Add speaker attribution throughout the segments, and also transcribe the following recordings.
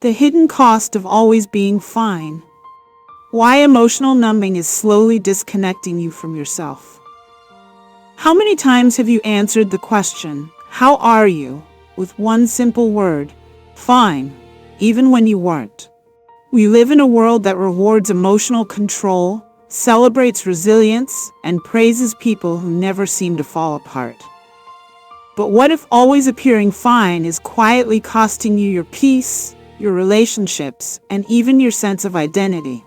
Speaker 1: The hidden cost of always being fine. Why emotional numbing is slowly disconnecting you from yourself. How many times have you answered the question, "How are you?" with one simple word, "Fine," even when you weren't? We live in a world that rewards emotional control, celebrates resilience, and praises people who never seem to fall apart. But what if always appearing fine is quietly costing you your peace, your relationships, and even your sense of identity?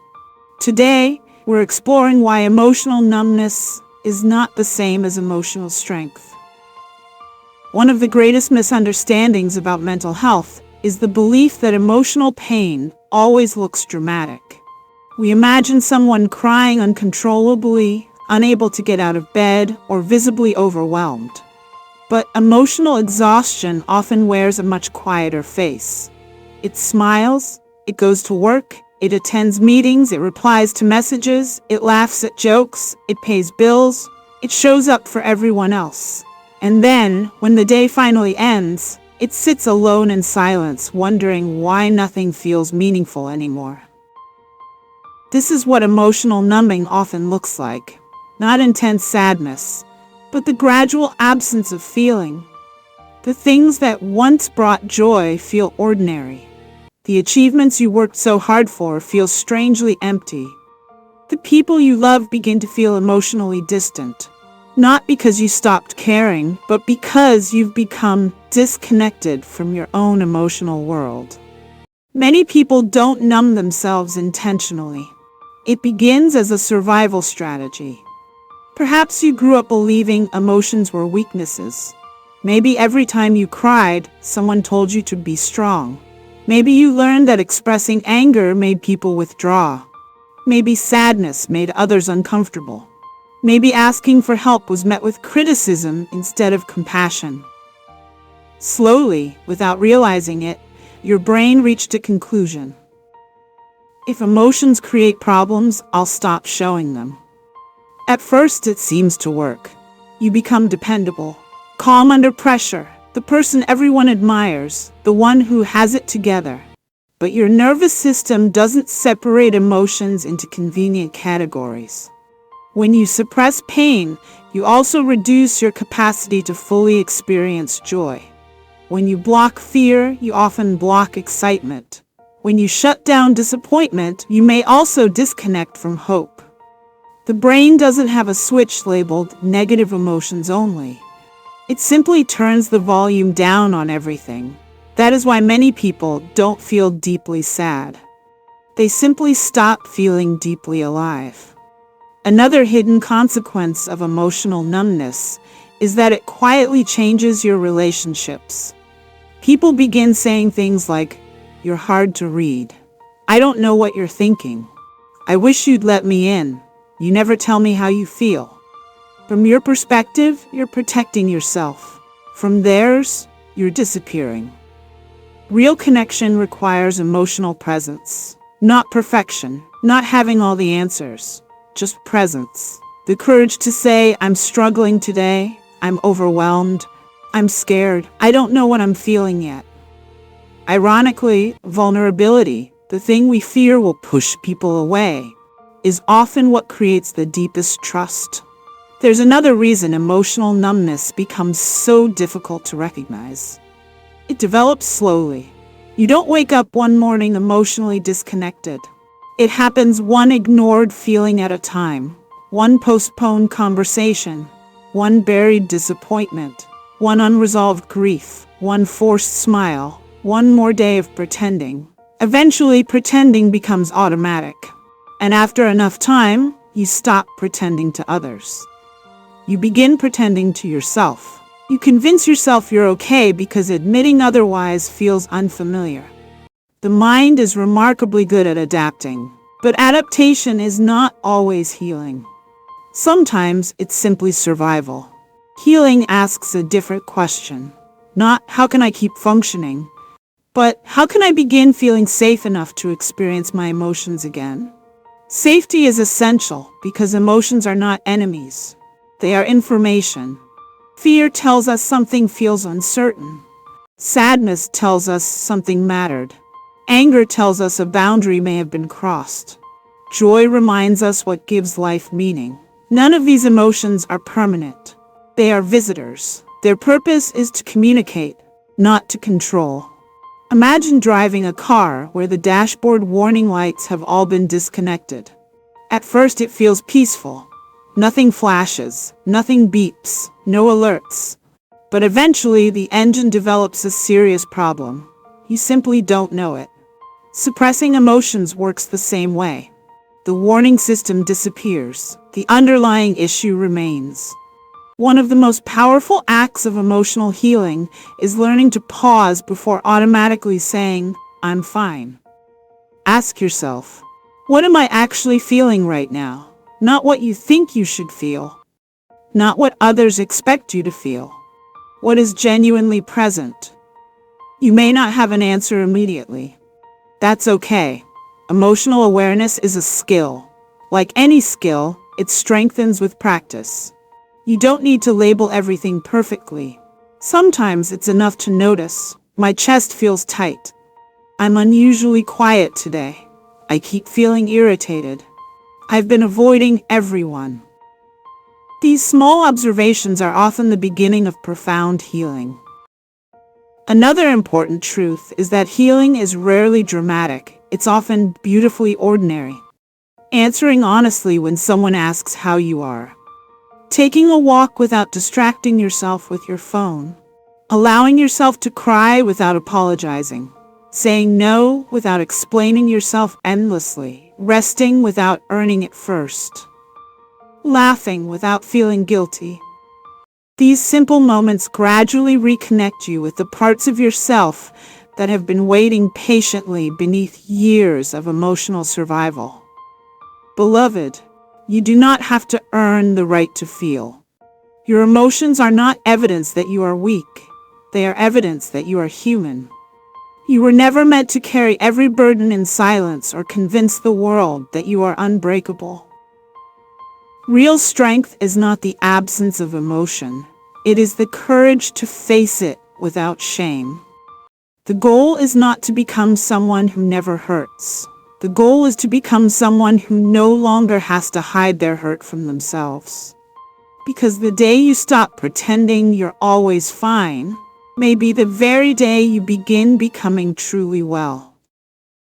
Speaker 1: Today, we're exploring why emotional numbness is not the same as emotional strength. One of the greatest misunderstandings about mental health is the belief that emotional pain always looks dramatic. We imagine someone crying uncontrollably, unable to get out of bed, or visibly overwhelmed. But emotional exhaustion often wears a much quieter face. It smiles, it goes to work, it attends meetings, it replies to messages, it laughs at jokes, it pays bills, it shows up for everyone else. And then, when the day finally ends, it sits alone in silence, wondering why nothing feels meaningful anymore. This is what emotional numbing often looks like. Not intense sadness, but the gradual absence of feeling. The things that once brought joy feel ordinary. The achievements you worked so hard for feel strangely empty. The people you love begin to feel emotionally distant. Not because you stopped caring, but because you've become disconnected from your own emotional world. Many people don't numb themselves intentionally. It begins as a survival strategy. Perhaps you grew up believing emotions were weaknesses. Maybe every time you cried, someone told you to be strong. Maybe you learned that expressing anger made people withdraw. Maybe sadness made others uncomfortable. Maybe asking for help was met with criticism instead of compassion. Slowly, without realizing it, your brain reached a conclusion. If emotions create problems, I'll stop showing them. At first, it seems to work. You become dependable, calm under pressure, the person everyone admires, the one who has it together. But your nervous system doesn't separate emotions into convenient categories. When you suppress pain, you also reduce your capacity to fully experience joy. When you block fear, you often block excitement. When you shut down disappointment, you may also disconnect from hope. The brain doesn't have a switch labeled negative emotions only. It simply turns the volume down on everything. That is why many people don't feel deeply sad. They simply stop feeling deeply alive. Another hidden consequence of emotional numbness is that it quietly changes your relationships. People begin saying things like, "You're hard to read. I don't know what you're thinking. I wish you'd let me in. You never tell me how you feel." From your perspective, you're protecting yourself. From theirs, you're disappearing. Real connection requires emotional presence, not perfection, not having all the answers, just presence. The courage to say, "I'm struggling today, I'm overwhelmed, I'm scared, I don't know what I'm feeling yet." Ironically, vulnerability, the thing we fear will push people away, is often what creates the deepest trust. There's another reason emotional numbness becomes so difficult to recognize. It develops slowly. You don't wake up one morning emotionally disconnected. It happens one ignored feeling at a time, one postponed conversation, one buried disappointment, one unresolved grief, one forced smile, one more day of pretending. Eventually, pretending becomes automatic. And after enough time, you stop pretending to others. You begin pretending to yourself. You convince yourself you're okay because admitting otherwise feels unfamiliar. The mind is remarkably good at adapting, but adaptation is not always healing. Sometimes it's simply survival. Healing asks a different question. Not, "How can I keep functioning?" but, "How can I begin feeling safe enough to experience my emotions again?" Safety is essential because emotions are not enemies. They are information. Fear tells us something feels uncertain. Sadness tells us something mattered. Anger tells us a boundary may have been crossed. Joy reminds us what gives life meaning. None of these emotions are permanent. They are visitors. Their purpose is to communicate, not to control. Imagine driving a car where the dashboard warning lights have all been disconnected. At first it feels peaceful. Nothing flashes, nothing beeps, no alerts. But eventually the engine develops a serious problem. You simply don't know it. Suppressing emotions works the same way. The warning system disappears. The underlying issue remains. One of the most powerful acts of emotional healing is learning to pause before automatically saying, "I'm fine." Ask yourself, what am I actually feeling right now? Not what you think you should feel. Not what others expect you to feel. What is genuinely present? You may not have an answer immediately. That's okay. Emotional awareness is a skill. Like any skill, it strengthens with practice. You don't need to label everything perfectly. Sometimes it's enough to notice, my chest feels tight. I'm unusually quiet today. I keep feeling irritated. I've been avoiding everyone. These small observations are often the beginning of profound healing. Another important truth is that healing is rarely dramatic. It's often beautifully ordinary. Answering honestly when someone asks how you are. Taking a walk without distracting yourself with your phone. Allowing yourself to cry without apologizing. Saying no without explaining yourself endlessly. Resting without earning it first. Laughing without feeling guilty. These simple moments gradually reconnect you with the parts of yourself that have been waiting patiently beneath years of emotional survival. Beloved, you do not have to earn the right to feel. Your emotions are not evidence that you are weak. They are evidence that you are human. You were never meant to carry every burden in silence or convince the world that you are unbreakable. Real strength is not the absence of emotion. It is the courage to face it without shame. The goal is not to become someone who never hurts. The goal is to become someone who no longer has to hide their hurt from themselves. Because the day you stop pretending you're always fine may be the very day you begin becoming truly well.